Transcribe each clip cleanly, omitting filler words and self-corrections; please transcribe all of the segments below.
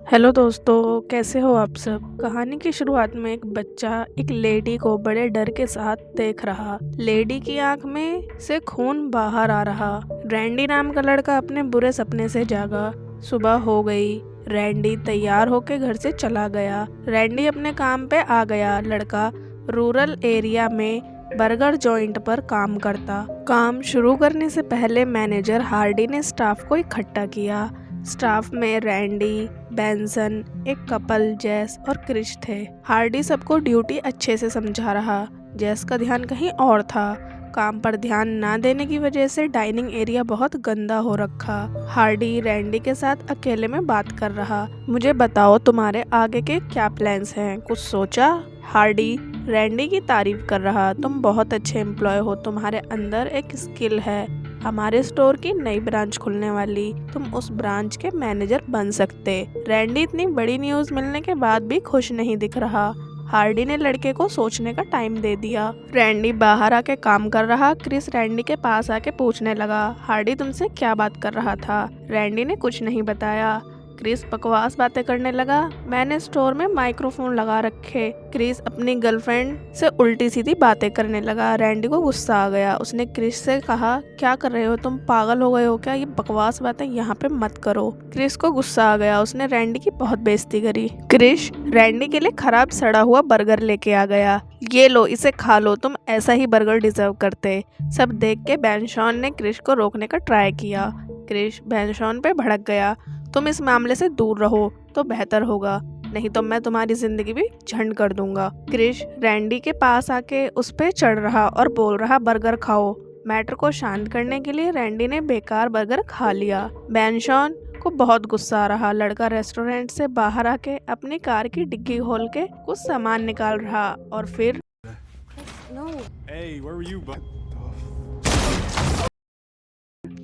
Hello दोस्तों, कैसे हो आप सब। कहानी की शुरुआत में एक बच्चा एक लेडी को बड़े डर के साथ देख रहा। लेडी की आंख में से खून बाहर आ रहा। रैंडी नाम का लड़का अपने बुरे सपने से जागा। सुबह हो गई। रैंडी तैयार होकर घर से चला गया। रैंडी अपने काम पे आ गया। लड़का रूरल एरिया में बर्गर जॉइंट पर काम करता। काम शुरू करने से पहले मैनेजर हार्डी ने स्टाफ को इकट्ठा किया। स्टाफ में रैंडी, बेंसन, एक कपल जेस और क्रिश थे। हार्डी सबको ड्यूटी अच्छे से समझा रहा। जेस का ध्यान कहीं और था। काम पर ध्यान ना देने की वजह से डाइनिंग एरिया बहुत गंदा हो रखा। हार्डी रैंडी के साथ अकेले में बात कर रहा। मुझे बताओ तुम्हारे आगे के क्या प्लान्स हैं, कुछ सोचा? हार्डी रैंडी की तारीफ कर रहा। तुम बहुत अच्छे एम्प्लॉय हो, तुम्हारे अंदर एक स्किल है। हमारे स्टोर की नई ब्रांच खुलने वाली, तुम उस ब्रांच के मैनेजर बन सकते। रैंडी इतनी बड़ी न्यूज़ मिलने के बाद भी खुश नहीं दिख रहा। हार्डी ने लड़के को सोचने का टाइम दे दिया। रैंडी बाहर आके काम कर रहा। क्रिस रैंडी के पास आके पूछने लगा, हार्डी तुमसे क्या बात कर रहा था? रैंडी ने कुछ नहीं बताया। क्रिस बकवास बातें करने लगा। मैंने स्टोर में माइक्रोफोन लगा रखे। क्रिस अपनी गर्लफ्रेंड से उल्टी सीधी बातें करने लगा। रैंडी को गुस्सा आ गया। उसने क्रिस से कहा, क्या कर रहे हो तुम, पागल हो गए हो क्या? ये बकवास बातें यहाँ पे मत करो। क्रिस को गुस्सा आ गया। उसने रैंडी की बहुत बेइज्जती करी। क्रिस रैंडी के लिए खराब सड़ा हुआ बर्गर लेके आ गया। ये लो, इसे खा लो, तुम ऐसा ही बर्गर डिजर्व करते। सब देख के बेंशॉन ने क्रिस को रोकने का ट्राई किया। क्रिस बेंशॉन पे भड़क गया। तुम इस मामले से दूर रहो तो बेहतर होगा, नहीं तो मैं तुम्हारी जिंदगी भी झंड कर दूंगा। क्रिश रैंडी के पास आके उस पे चढ़ रहा और बोल रहा, बर्गर खाओ। मैटर को शांत करने के लिए रैंडी ने बेकार बर्गर खा लिया। बेंशॉन को बहुत गुस्सा आ रहा। लड़का रेस्टोरेंट से बाहर आके अपनी कार की डिग्गी खोल के कुछ सामान निकाल रहा और फिर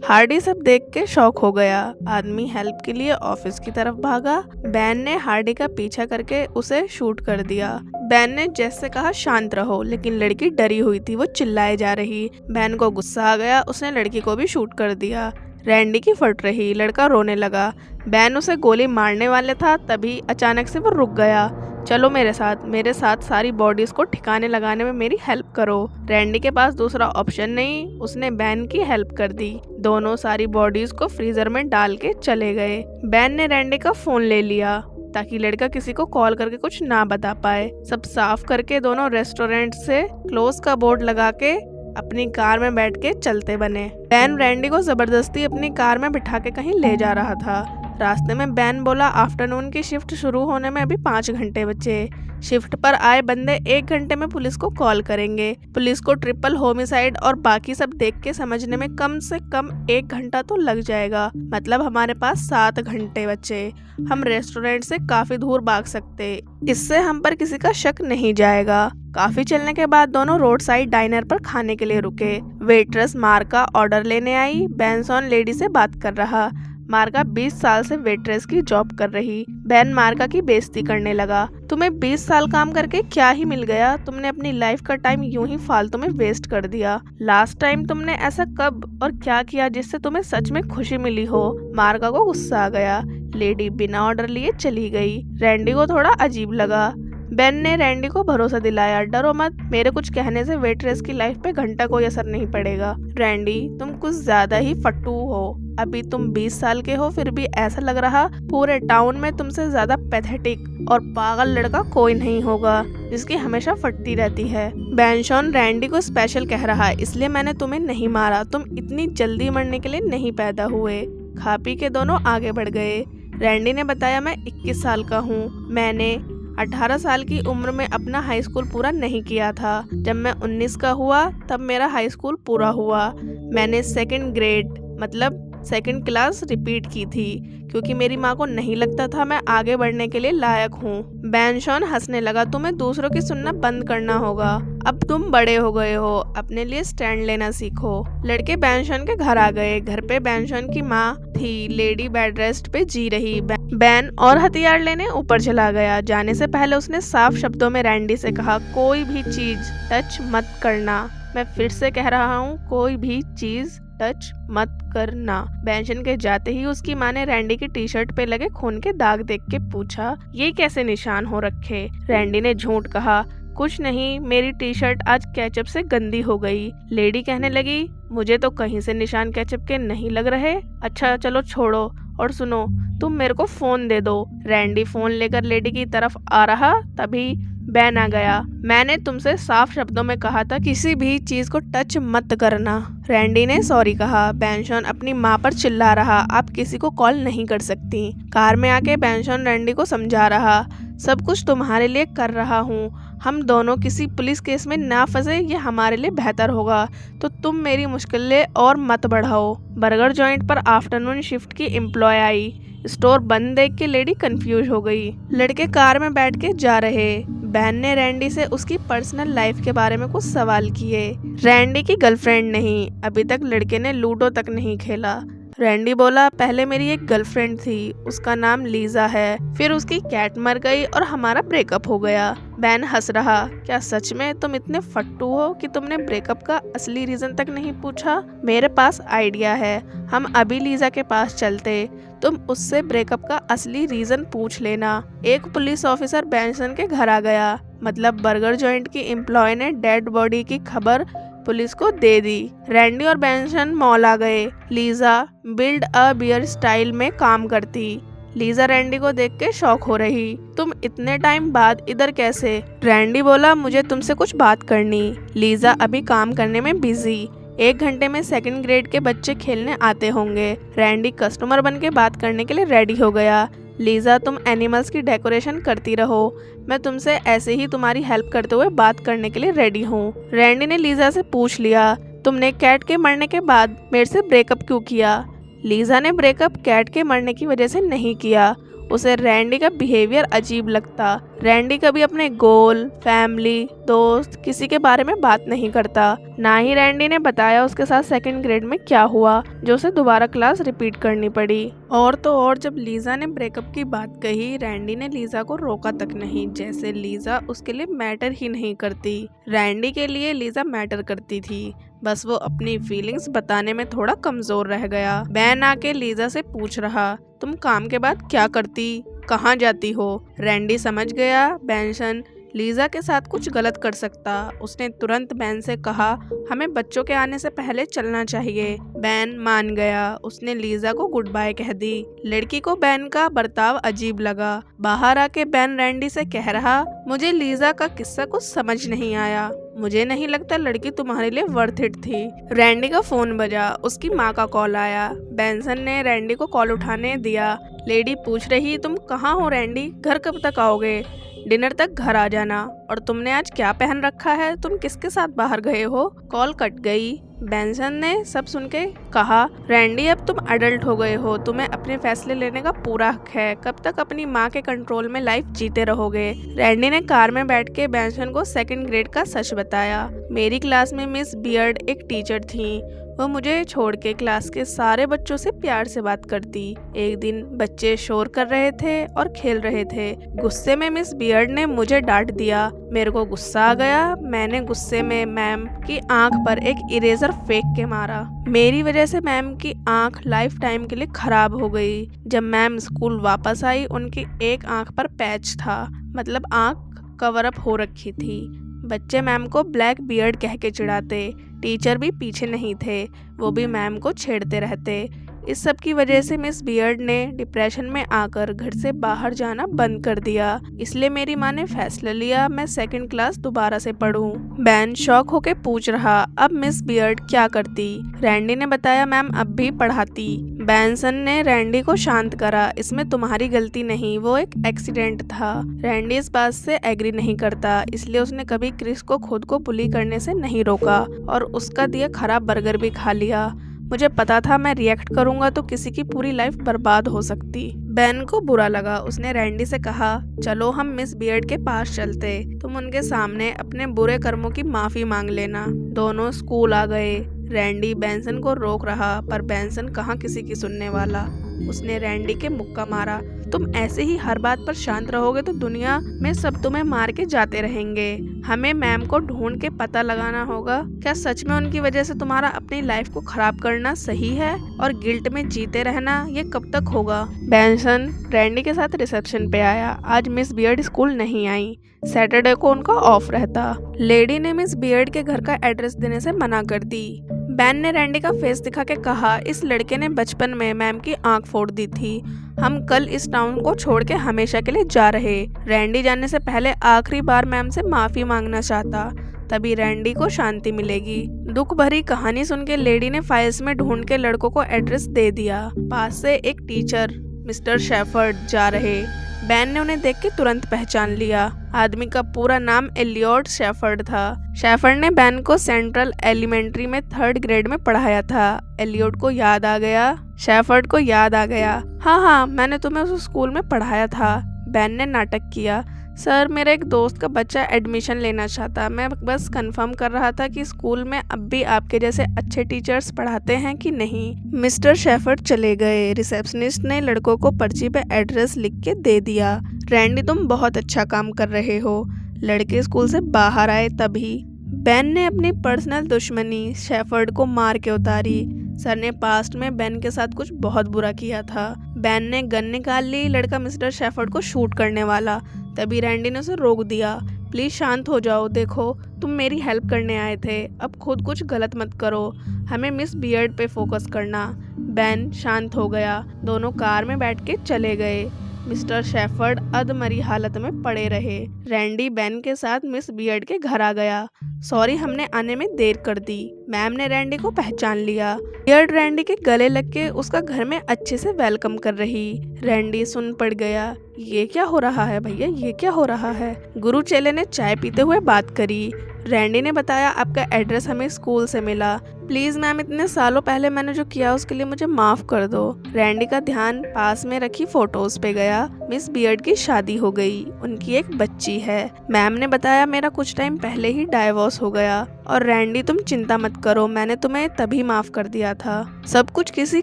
हार्डी सब देख के शॉक हो गया। आदमी हेल्प के लिए ऑफिस की तरफ भागा। बैन ने हार्डी का पीछा करके उसे शूट कर दिया। बैन ने जेस से कहा, शांत रहो, लेकिन लड़की डरी हुई थी, वो चिल्लाए जा रही। बैन को गुस्सा आ गया। उसने लड़की को भी शूट कर दिया। रैंडी की फट रही। लड़का रोने लगा। बैन उसे गोली मारने वाले था, तभी अचानक से वो रुक गया। चलो मेरे साथ सारी बॉडीज को ठिकाने लगाने में मेरी हेल्प करो। रैंडी के पास दूसरा ऑप्शन नहीं, उसने बैन की हेल्प कर दी। दोनों सारी बॉडीज को फ्रीजर में डाल के चले गए। बैन ने रैंडी का फोन ले लिया ताकि लड़का किसी को कॉल करके कुछ ना बता पाए। सब साफ करके दोनों रेस्टोरेंट से क्लोज का बोर्ड लगा के अपनी कार में बैठ के चलते बने। बैन रैंडी को जबरदस्ती अपनी कार में बिठा के कहीं ले जा रहा था। रास्ते में बैन बोला, आफ्टरनून की शिफ्ट शुरू होने में अभी 5 घंटे बचे। शिफ्ट पर आए बंदे 1 घंटे में पुलिस को कॉल करेंगे। पुलिस को ट्रिपल होमिसाइड और बाकी सब देख के समझने में कम से कम 1 घंटा तो लग जाएगा। मतलब हमारे पास 7 घंटे बचे। हम रेस्टोरेंट से काफी दूर भाग सकते, इससे हम पर किसी का शक नहीं जाएगा। काफी चलने के बाद दोनों रोड साइड डाइनर पर खाने के लिए रुके। वेट्रेस मार्का ऑर्डर लेने आई। बेंसॉन लेडी से बात कर रहा। मार्का 20 साल से वेट्रेस की जॉब कर रही। बैन मार्का की बेइज्जती करने लगा। तुम्हें 20 साल काम करके क्या ही मिल गया? तुमने अपनी लाइफ का टाइम यूं ही फालतू में वेस्ट कर दिया। लास्ट टाइम तुमने ऐसा कब और क्या किया जिससे तुम्हें सच में खुशी मिली हो? मार्का को गुस्सा आ गया। लेडी बिना ऑर्डर लिए चली गई। रैंडी को थोड़ा अजीब लगा। बेन ने रैंडी को भरोसा दिलाया, डरो मत, मेरे कुछ कहने से वेट्रेस की लाइफ पे घंटा कोई असर नहीं पड़ेगा। रैंडी तुम कुछ ज्यादा ही फट्टू हो। अभी तुम 20 साल के हो, फिर भी ऐसा लग रहा पूरे टाउन में तुमसे ज्यादा पैथेटिक और पागल लड़का कोई नहीं होगा जिसकी हमेशा फटती रहती है। बेंशॉन रैंडी को स्पेशल कह रहा है, इसलिए मैंने तुम्हें नहीं मारा। तुम इतनी जल्दी मरने के लिए नहीं पैदा हुए। खा पी के दोनों आगे बढ़ गए। रैंडी ने बताया, मैं 21 साल का हूँ। मैंने 18 साल की उम्र में अपना हाई स्कूल पूरा नहीं किया था। जब मैं 19 का हुआ तब मेरा हाई स्कूल पूरा हुआ। मैंने 2nd ग्रेड मतलब 2nd क्लास रिपीट की थी क्योंकि मेरी माँ को नहीं लगता था मैं आगे बढ़ने के लिए लायक हूँ। बेंशॉन हंसने लगा, तुम्हें दूसरों की सुनना बंद करना होगा। अब तुम बड़े हो गए हो, अपने लिए स्टैंड लेना सीखो। लड़के बेंशॉन के घर आ गए। घर पे बेंशॉन की माँ थी। लेडी बेड रेस्ट पे जी रही। बैन और हथियार लेने ऊपर चला गया। जाने से पहले उसने साफ शब्दों में रैंडी से कहा, कोई भी चीज टच मत करना। मैं फिर से कह रहा हूँ, कोई भी चीज टच मत करना। बेंसन के जाते ही उसकी माँ ने रैंडी की टी शर्ट पे लगे खून के दाग देख के पूछा, ये कैसे निशान हो रखे? रैंडी ने झूठ कहा, कुछ नहीं, मेरी टी शर्ट आज केचप से गंदी हो गई। लेडी कहने लगी, मुझे तो कहीं से निशान केचप के नहीं लग रहे। अच्छा चलो छोड़ो और सुनो, तुम मेरे को फोन दे दो। रैंडी फोन लेकर लेडी की तरफ आ रहा, तभी बैन आ गया। मैंने तुमसे साफ शब्दों में कहा था किसी भी चीज को टच मत करना। रैंडी ने सॉरी कहा। बेंसन अपनी माँ पर चिल्ला रहा, आप किसी को कॉल नहीं कर सकती। कार में आके बेंसन रैंडी को समझा रहा, सब कुछ तुम्हारे लिए कर रहा हूँ, हम दोनों किसी पुलिस केस में ना फंसे, ये हमारे लिए बेहतर होगा, तो तुम मेरी मुश्किलें और मत बढ़ाओ। बर्गर जॉइंट पर आफ्टरनून शिफ्ट की एम्प्लॉय आई। स्टोर बंद देख के लेडी कंफ्यूज हो गई। लड़के कार में बैठ के जा रहे। बहन ने रैंडी से उसकी पर्सनल लाइफ के बारे में कुछ सवाल किए। रैंडी की गर्लफ्रेंड नहीं, अभी तक लड़के ने लूडो तक नहीं खेला। रैंडी बोला, पहले मेरी एक गर्लफ्रेंड थी, उसका नाम लीजा है, फिर उसकी कैट मर गई और हमारा ब्रेकअप हो गया। बैन हंस रहा, क्या सच में तुम इतने फट्टू हो कि तुमने ब्रेकअप का असली रीजन तक नहीं पूछा? मेरे पास आइडिया है, हम अभी लीजा के पास चलते, तुम उससे ब्रेकअप का असली रीजन पूछ लेना। एक पुलिस ऑफिसर बेंसन के घर आ गया, मतलब बर्गर जॉइंट की एम्प्लॉय ने डेड बॉडी की खबर पुलिस को दे दी। रैंडी और बेंसन मॉल आ गए। Lisa build a bear style में काम करती। लीजा रैंडी को देख के शॉक हो रही, तुम इतने टाइम बाद इधर कैसे? रैंडी बोला, मुझे तुमसे कुछ बात करनी। लीजा अभी काम करने में बिजी, 1 घंटे में 2nd ग्रेड के बच्चे खेलने आते होंगे। रैंडी कस्टमर बन के बात करने के लिए रेडी हो गया। लीजा तुम एनिमल्स की डेकोरेशन करती रहो, मैं तुमसे ऐसे ही तुम्हारी हेल्प करते हुए बात करने के लिए रेडी हूँ। रैंडी ने लीजा से पूछ लिया, तुमने कैट के मरने के बाद मेरे से ब्रेकअप क्यों किया? लीजा ने ब्रेकअप कैट के मरने की वजह से नहीं किया, उसे रैंडी का बिहेवियर अजीब लगता। रैंडी कभी अपने गोल, फैमिली, दोस्त किसी के बारे में बात नहीं करता। ना ही रैंडी ने बताया उसके साथ 2nd ग्रेड में क्या हुआ जो उसे दोबारा क्लास रिपीट करनी पड़ी। और तो और जब लीजा ने ब्रेकअप की बात कही, रैंडी ने लीजा को रोका तक नहीं, जैसे लीजा उसके लिए मैटर ही नहीं करती। रैंडी के लिए लीजा मैटर करती थी, बस वो अपनी फीलिंग्स बताने में थोड़ा कमजोर रह गया। बैन आके लीजा से पूछ रहा, तुम काम के बाद क्या करती, कहाँ जाती हो? रैंडी समझ गया बेंसन लीजा के साथ कुछ गलत कर सकता। उसने तुरंत बैन से कहा, हमें बच्चों के आने से पहले चलना चाहिए। बैन मान गया, उसने लीजा को गुड बाय कह दी। लड़की को बैन का बर्ताव अजीब लगा। बाहर आके बैन रैंडी से कह रहा, मुझे लीजा का किस्सा कुछ समझ नहीं आया, मुझे नहीं लगता लड़की तुम्हारे लिए वर्थ इट थी। रैंडी का फोन बजा, उसकी माँ का कॉल आया। बेंसन ने रैंडी को कॉल उठाने दिया। लेडी पूछ रही, तुम कहाँ हो रैंडी, घर कब तक आओगे? डिनर तक घर आ जाना। और तुमने आज क्या पहन रखा है, तुम किसके साथ बाहर गए हो? कॉल कट गई। बेंसन ने सब सुन के कहा, रैंडी अब तुम अडल्ट हो गए हो, तुम्हें अपने फैसले लेने का पूरा हक है, कब तक अपनी माँ के कंट्रोल में लाइफ जीते रहोगे? रैंडी ने कार में बैठ के बेंसन को 2nd ग्रेड का सच बताया। मेरी क्लास में मिस बियर्ड एक टीचर थी, वो मुझे छोड़ के क्लास के सारे बच्चों से प्यार से बात करती। एक दिन बच्चे शोर कर रहे थे और खेल रहे थे। गुस्से में मिस बियर्ड ने मुझे डांट दिया। मेरे को गुस्सा आ गया, मैंने गुस्से में मैम की आंख पर एक इरेजर फेंक के मारा। मेरी वजह से मैम की आंख लाइफ टाइम के लिए खराब हो गई। जब मैम स्कूल वापस आई, उनकी एक आंख पर पैच था, मतलब आंख कवर अप हो रखी थी। बच्चे मैम को ब्लैक बियर्ड कह के चिढ़ाते। टीचर भी पीछे नहीं थे, वो भी मैम को छेड़ते रहते। इस सब की वजह से मिस बियर्ड ने डिप्रेशन में आकर घर से बाहर जाना बंद कर दिया। इसलिए मेरी माँ ने फैसला लिया मैं 2nd क्लास दोबारा से पढ़ूं। बैन शॉक होके पूछ रहा, अब मिस बियर्ड क्या करती? रैंडी ने बताया, मैम अब भी पढ़ाती। बेंसन ने रैंडी को शांत करा, इसमें तुम्हारी गलती नहीं, वो एक एक्सीडेंट था। रैंडी इस बात से एग्री नहीं करता, इसलिए उसने कभी क्रिस को खुद को बुली करने से नहीं रोका और उसका दिया खराब बर्गर भी खा लिया। मुझे पता था मैं रिएक्ट करूंगा तो किसी की पूरी लाइफ बर्बाद हो सकती। बैन को बुरा लगा, उसने रैंडी से कहा, चलो हम मिस बियर्ड के पास चलते, तुम उनके सामने अपने बुरे कर्मों की माफी मांग लेना। दोनों स्कूल आ गए। रैंडी बेंसन को रोक रहा, पर बेंसन कहाँ किसी की सुनने वाला। उसने रैंडी के मुक्का मारा तुम ऐसे ही हर बात पर शांत रहोगे तो दुनिया में सब तुम्हें मार के जाते रहेंगे। हमें मैम को ढूंढ के पता लगाना होगा क्या सच में उनकी वजह से तुम्हारा अपनी लाइफ को खराब करना सही है और गिल्ट में जीते रहना ये कब तक होगा। बेंसन रैंडी के साथ रिसेप्शन पे आया। आज मिस बियर्ड स्कूल नहीं आई। सैटरडे को उनका ऑफ रहता। लेडी ने मिस बियर्ड के घर का एड्रेस देने से मना कर दी। बेन ने रैंडी का फेस दिखा के कहा, इस लड़के ने बचपन में मैम की आंख फोड़ दी थी। हम कल इस टाउन को छोड़ के हमेशा के लिए जा रहे। रैंडी जाने से पहले आखिरी बार मैम से माफी मांगना चाहता, तभी रैंडी को शांति मिलेगी। दुख भरी कहानी सुन के लेडी ने फाइल्स में ढूंढ के लड़कों को एड्रेस दे दिया। पास से एक टीचर मिस्टर शेफर्ड जा रहे। बेन ने उन्हें देख के तुरंत पहचान लिया। आदमी का पूरा नाम एलियट शेफर्ड था। शेफर्ड ने बेन को सेंट्रल एलिमेंट्री में 3rd ग्रेड में पढ़ाया था। एलियट को याद आ गया। शेफर्ड को याद आ गया, हाँ मैंने तुम्हें उस स्कूल में पढ़ाया था। बेन ने नाटक किया, सर मेरा एक दोस्त का बच्चा एडमिशन लेना चाहता, मैं बस कंफर्म कर रहा था कि स्कूल में अब भी आपके जैसे अच्छे टीचर्स पढ़ाते हैं कि नहीं। मिस्टर शेफर्ड चले गए। रिसेप्शनिस्ट ने लड़कों को पर्ची पे एड्रेस लिख के दे दिया। रैंडी तुम बहुत अच्छा काम कर रहे हो। लड़के स्कूल से बाहर आए तभी बेन ने अपनी पर्सनल दुश्मनी शेफर्ड को मार के उतारी। सर ने पास्ट में बेन के साथ कुछ बहुत बुरा किया था। बेन ने गन निकाल ली। लड़का मिस्टर शेफर्ड को शूट करने वाला, तभी रैंडी ने उसे रोक दिया। प्लीज शांत हो जाओ, देखो तुम मेरी हेल्प करने आए थे, अब खुद कुछ गलत मत करो, हमें मिस बियर्ड पे फोकस करना। बेन शांत हो गया। दोनों कार में बैठ के चले गए। मिस्टर शेफर्ड अधमरी हालत में पड़े रहे। रैंडी बेन के साथ मिस बियर्ड के घर आ गया। सॉरी हमने आने में देर कर दी। मैम ने रैंडी को पहचान लिया। बियर्ड रैंडी के गले लग के उसका घर में अच्छे से वेलकम कर रही। रैंडी सुन पड़ गया, ये क्या हो रहा है भैया, ये क्या हो रहा है। गुरु चेले ने चाय पीते हुए बात करी। रैंडी ने बताया, आपका एड्रेस हमें स्कूल से मिला। प्लीज मैम, इतने सालों पहले मैंने जो किया उसके लिए मुझे माफ कर दो। रैंडी का ध्यान पास में रखी फोटोज पे गया। मिस बियर्ड की शादी हो गई, उनकी एक बच्ची है। मैम ने बताया, मेरा कुछ टाइम पहले ही डाइवोर्स हो गया। और रैंडी तुम चिंता मत करो, मैंने तुम्हें तभी माफ कर दिया था। सब कुछ किसी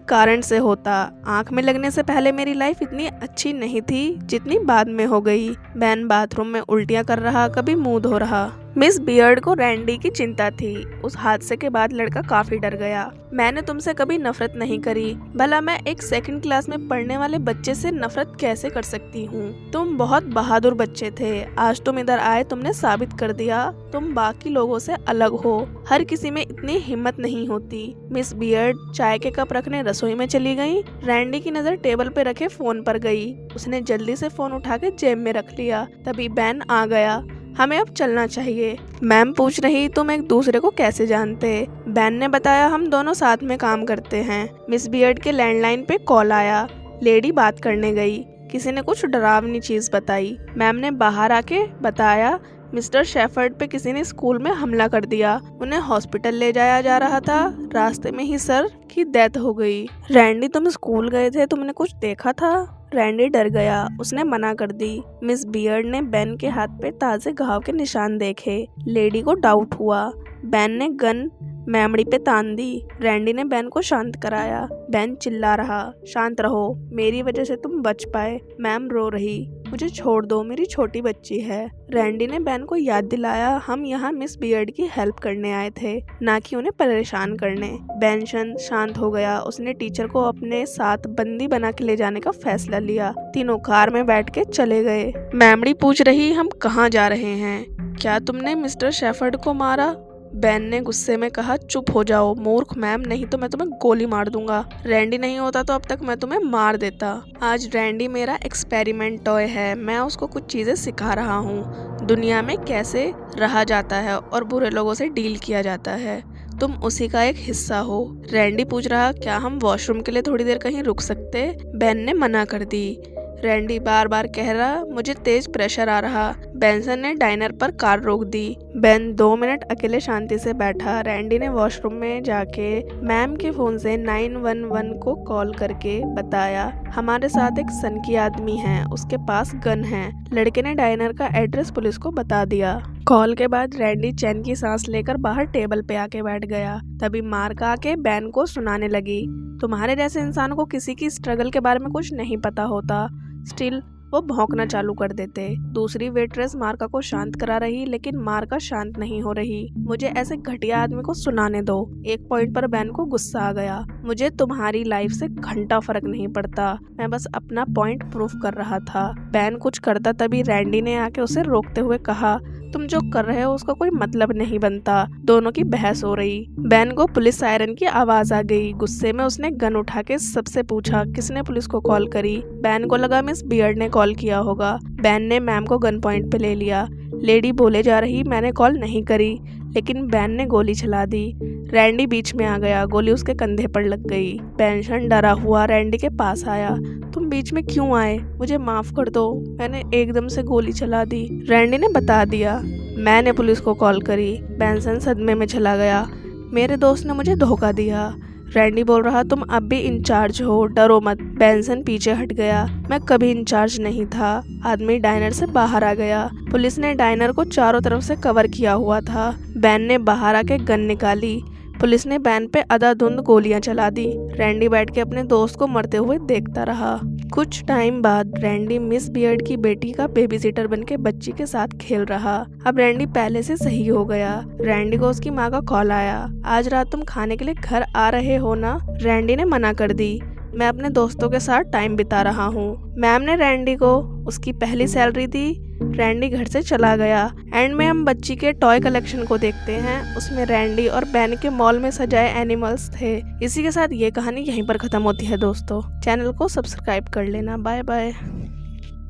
कारण से होता। आंख में लगने से पहले मेरी लाइफ इतनी अच्छी नहीं थी जितनी बाद में हो गई। बेन बाथरूम में उल्टियां कर रहा, कभी मुंह धो रहा। मिस बियर्ड को रैंडी की चिंता थी। उस हादसे के बाद लड़का काफी डर गया। मैंने तुमसे कभी नफरत नहीं करी, भला मैं एक 2nd क्लास में पढ़ने वाले बच्चे से नफरत कैसे कर सकती हूँ। तुम बहुत बहादुर बच्चे थे। आज तुम इधर आए, तुमने साबित कर दिया तुम बाकी लोगों से अलग हो। हर किसी में इतनी हिम्मत नहीं होती। मिस बियर्ड चाय के कप रखने रसोई में चली गई। रैंडी की नजर टेबल पे रखे फोन पर गई। उसने जल्दी से फोन उठा के जेब में रख लिया। तभी बेन आ गया। हमें अब चलना चाहिए। मैम पूछ रही, तुम एक दूसरे को कैसे जानते। बेन ने बताया, हम दोनों साथ में काम करते हैं। मिस बियर्ड के लैंडलाइन पे कॉल आया। लेडी बात करने गई। किसी ने कुछ डरावनी चीज बताई। मैम ने बाहर आके बताया, मिस्टर शेफर्ड पे किसी ने स्कूल में हमला कर दिया। उन्हें हॉस्पिटल ले जाया जा रहा था। रास्ते में ही सर की डेथ हो गई। रैंडी तुम स्कूल गए थे, तुमने कुछ देखा था। रैंडी डर गया। उसने मना कर दी। मिस बियर्ड ने बेन के हाथ पे ताजे घाव के निशान देखे। लेडी को डाउट हुआ। बेन ने गन मेमोरी पे तान दी। रैंडी ने बेन को शांत कराया। बेन चिल्ला रहा, शांत रहो, मेरी वजह से तुम बच पाए। मैम रो रही, मुझे छोड़ दो, मेरी छोटी बच्ची है। रैंडी ने बेन को याद दिलाया, हम यहाँ मिस बियर्ड की हेल्प करने आए थे, ना कि उन्हें परेशान करने। बेन शांत हो गया। उसने टीचर को अपने साथ बंदी बना के ले जाने का फैसला लिया। तीनों कार में बैठ के चले गए। मेमोरी पूछ रही, हम कहाँ जा रहे हैं? क्या तुमने मिस्टर शेफर्ड को मारा? बेन ने गुस्से में कहा, चुप हो जाओ मूर्ख मैम, नहीं तो मैं तुम्हें गोली मार दूंगा। रैंडी नहीं होता तो अब तक मैं तुम्हें मार देता। आज रैंडी मेरा एक्सपेरिमेंट टॉय है। मैं उसको कुछ चीजें सिखा रहा हूँ, दुनिया में कैसे रहा जाता है और बुरे लोगों से डील किया जाता है। तुम उसी का एक हिस्सा हो। रैंडी पूछ रहा, क्या हम वॉशरूम के लिए थोड़ी देर कहीं रुक सकते? बेन ने मना कर दी। रैंडी बार बार कह रहा, मुझे तेज प्रेशर आ रहा। बेंसन ने डाइनर पर कार रोक दी। बेन 2 मिनट अकेले शांति से बैठा। रैंडी ने वॉशरूम में जाके मैम के फोन से 911 को कॉल करके बताया, हमारे साथ एक सनकी आदमी है, उसके पास गन है। लड़के ने डाइनर का एड्रेस पुलिस को बता दिया। कॉल के बाद रैंडी चैन की सांस लेकर बाहर टेबल पे आके बैठ गया। तभी मार्क आके बेन को सुनाने लगी, तुम्हारे जैसे इंसान को किसी की स्ट्रगल के बारे में कुछ नहीं पता होता। स्टिल वो भौंकना चालू कर देते। दूसरी वेट्रेस मार्का को शांत करा रही, लेकिन मार्का शांत नहीं हो रही। मुझे ऐसे घटिया आदमी को सुनाने दो। एक पॉइंट पर बैन को गुस्सा आ गया। मुझे तुम्हारी लाइफ से घंटा फर्क नहीं पड़ता, मैं बस अपना पॉइंट प्रूफ कर रहा था। बैन कुछ करता तभी रैंडी ने आके उसे रोकते हुए कहा, तुम जो कर रहे हो उसका कोई मतलब नहीं बनता। दोनों की बहस हो रही। बैन को पुलिस सायरन की आवाज आ गई। गुस्से में उसने गन उठा के सबसे पूछा, किसने पुलिस को कॉल करी। बैन को लगा मिस बियर्ड ने कॉल किया होगा। बैन ने मैम को गन पॉइंट पे ले लिया। लेडी बोले जा रही, मैंने कॉल नहीं करी, लेकिन बैन ने गोली चला दी। रैंडी बीच में आ गया। गोली उसके कंधे पर लग गई। बेंसन डरा हुआ रैंडी के पास आया। तुम बीच में क्यों आए? मुझे माफ कर दो, मैंने एकदम से गोली चला दी। रैंडी ने बता दिया, मैंने पुलिस को कॉल करी। बेंसन सदमे में चला गया। मेरे दोस्त ने मुझे धोखा दिया। रैंडी बोल रहा, तुम अब भी इंचार्ज हो, डरो मत। बेंसन पीछे हट गया। मैं कभी इंचार्ज नहीं था। आदमी डाइनर से बाहर आ गया। पुलिस ने डाइनर को चारों तरफ से कवर किया हुआ था। बैन ने बाहर आके गन निकाली। पुलिस ने बैन पे अंधाधुंध गोलियां चला दी। रैंडी बैठ के अपने दोस्त को मरते हुए देखता रहा। कुछ टाइम बाद रैंडी मिस बियर्ड की बेटी का बेबी सिटर बन के बच्ची के साथ खेल रहा। अब रैंडी पहले से सही हो गया। रैंडी को उसकी माँ का कॉल आया, आज रात तुम खाने के लिए घर आ रहे हो ना? रैंडी ने मना कर दी, मैं अपने दोस्तों के साथ टाइम बिता रहा हूँ। मैम ने रैंडी को उसकी पहली सैलरी दी। रैंडी घर से चला गया। एंड में हम बच्ची के टॉय कलेक्शन को देखते हैं। उसमें रैंडी और बैन के मॉल में सजाए एनिमल्स थे। इसी के साथ ये कहानी यहीं पर खत्म होती है दोस्तों। चैनल को सब्सक्राइब कर लेना। Bye bye.